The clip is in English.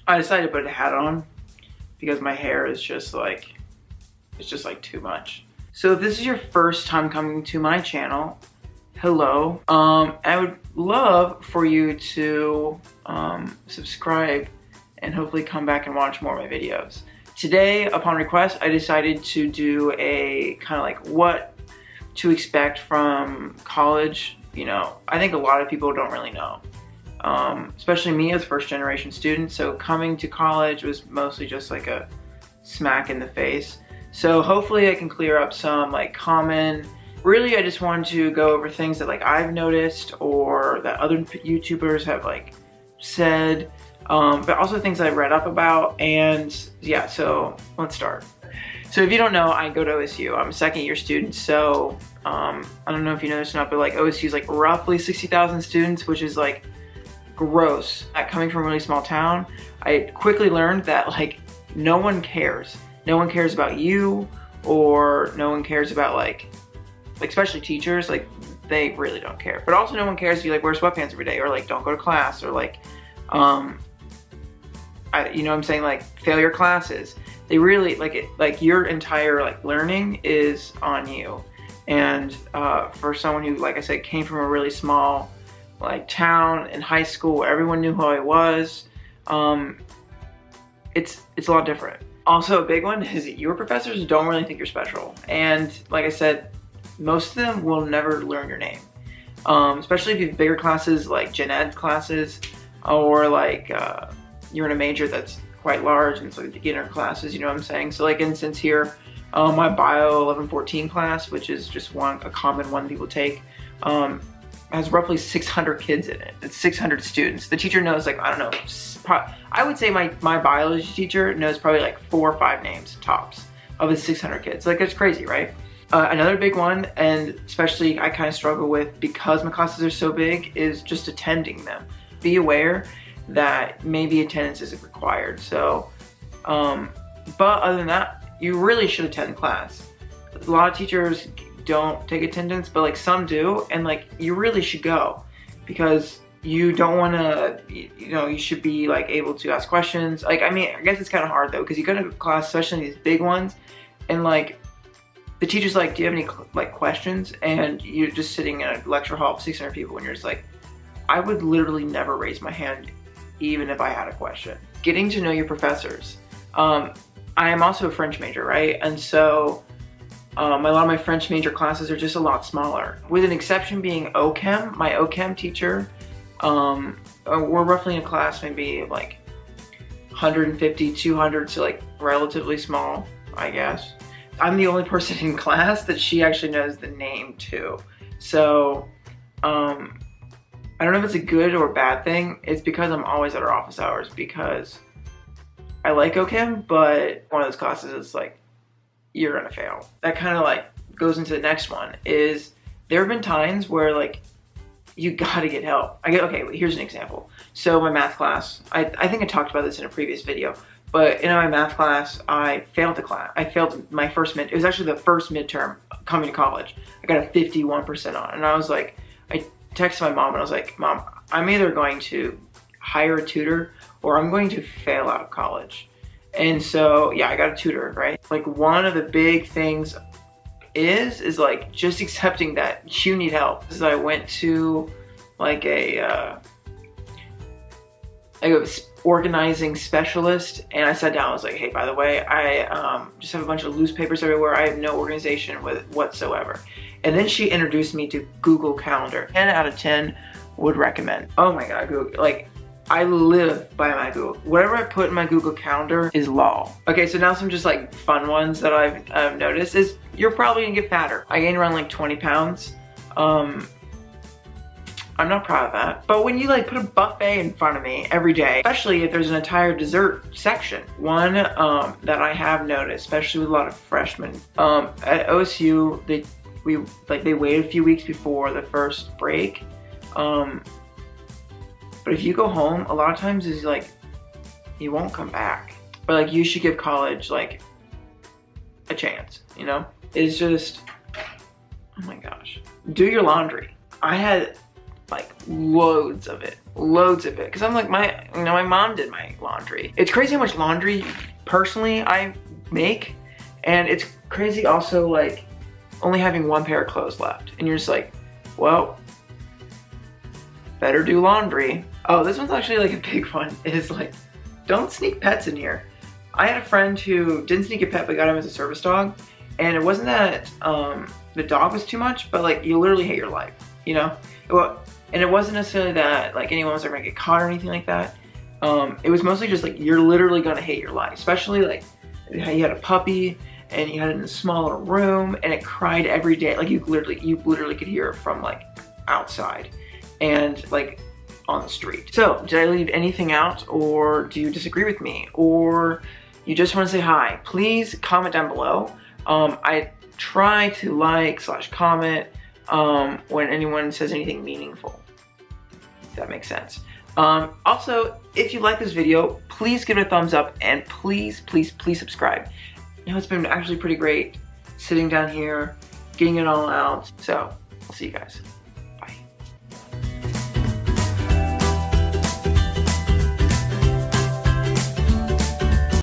I decided to put a hat on because my hair is just like, it's just like too much. So if this is your first time coming to my channel, hello. I would love for you to subscribe and hopefully come back and watch more of my videos. Today, upon request, I decided to do a kind of like what to expect from college. You know, I think a lot of people don't really know, especially me as first generation student. So coming to college was mostly just like a smack in the face. So hopefully I can clear up some like common, really I just wanted to go over things that like I've noticed or that other YouTubers have like said, but also things I've read up about. And yeah, so let's start. So if you don't know, I go to OSU. I'm a second year student. So I don't know if you know this or not, but like OSU is like roughly 60,000 students, which is like gross. Coming from a really small town, I quickly learned that like no one cares. No one cares about you, or no one cares about like especially teachers, like they really don't care. But also no one cares if you like wear sweatpants every day or like don't go to class or like, you know what I'm saying, like fail your classes. They really like it, like your entire like learning is on you. And for someone who, like I said, came from a really small like town in high school where everyone knew who I was, it's a lot different. Also a big one is that your professors don't really think you're special. And like I said, most of them will never learn your name. Especially if you have bigger classes like gen ed classes, or like you're in a major that's quite large and it's like beginner classes, you know what I'm saying? So like instance here, my bio 1114 class, which is just a common one people take, has roughly 600 kids in it. It's 600 students. The teacher knows like, I don't know, I would say my biology teacher knows probably like 4 or 5 names tops of the 600 kids. Like it's crazy, right? Another big one, and especially I kind of struggle with because my classes are so big, is just attending them. Be aware that maybe attendance isn't required. So, but other than that, you really should attend class. A lot of teachers don't take attendance, but like some do, and like you really should go because you don't want to, you know, you should be like able to ask questions. Like, I mean, I guess it's kind of hard though, because you go to class, especially these big ones, and like the teacher's like, do you have any like questions? And you're just sitting in a lecture hall of 600 people and you're just like, I would literally never raise my hand even if I had a question. Getting to know your professors. I am also a French major, right? And so a lot of my French major classes are just a lot smaller. With an exception being OChem, my OChem teacher, we're roughly in a class maybe like 150, 200, so like relatively small, I guess. I'm the only person in class that she actually knows the name to. So, I don't know if it's a good or bad thing. It's because I'm always at her office hours because I like OChem, but one of those classes is like, you're gonna fail. That kind of like goes into the next one, is there have been times where like, you gotta get help. Okay, here's an example. So my math class, I think I talked about this in a previous video, but in my math class, I failed the class. I failed my first it was actually the first midterm coming to college. I got a 51% on, and I was like, I texted my mom and I was like, Mom, I'm either going to hire a tutor or I'm going to fail out of college. And so, yeah, I got a tutor, right? Like one of the big things is like just accepting that you need help. So I went to like a organizing specialist, and I sat down. I was like, hey, by the way, I just have a bunch of loose papers everywhere. I have no organization with whatsoever. And then she introduced me to Google Calendar. 10 out of 10 would recommend. Oh my God, Google, like I live by my Google. Whatever I put in my Google Calendar is law. Okay, so now some just like fun ones that I've noticed is you're probably gonna get fatter. I gained around like 20 pounds. I'm not proud of that. But when you like put a buffet in front of me every day, especially if there's an entire dessert section, one that I have noticed, especially with a lot of freshmen, at OSU, they wait a few weeks before the first break. But if you go home, a lot of times it's like, you won't come back. But like you should give college like a chance, you know? It's just, oh my gosh. Do your laundry. I had like loads of it, because I'm like my mom did my laundry. laundry. It's crazy how much laundry personally I make, and it's crazy also like only having one pair of clothes left, and you're just like, well, better do laundry. Oh, this one's actually like a big one, is like, don't sneak pets in here. I had a friend who didn't sneak a pet but got him as a service dog, and it wasn't that the dog was too much, but like you literally hate your life, you know? And it wasn't necessarily that like anyone was ever gonna get caught or anything like that. It was mostly just like you're literally gonna hate your life, especially like you had a puppy and you had it in a smaller room and it cried every day. Like you literally could hear it from like outside and like on the street. So did I leave anything out, or do you disagree with me, or you just want to say hi? Please comment down below. I try to like/comment when anyone says anything meaningful, if that makes sense. Also, if you like this video, please give it a thumbs up, and please subscribe. You know, it's been actually pretty great sitting down here, getting it all out. So, I'll see you guys.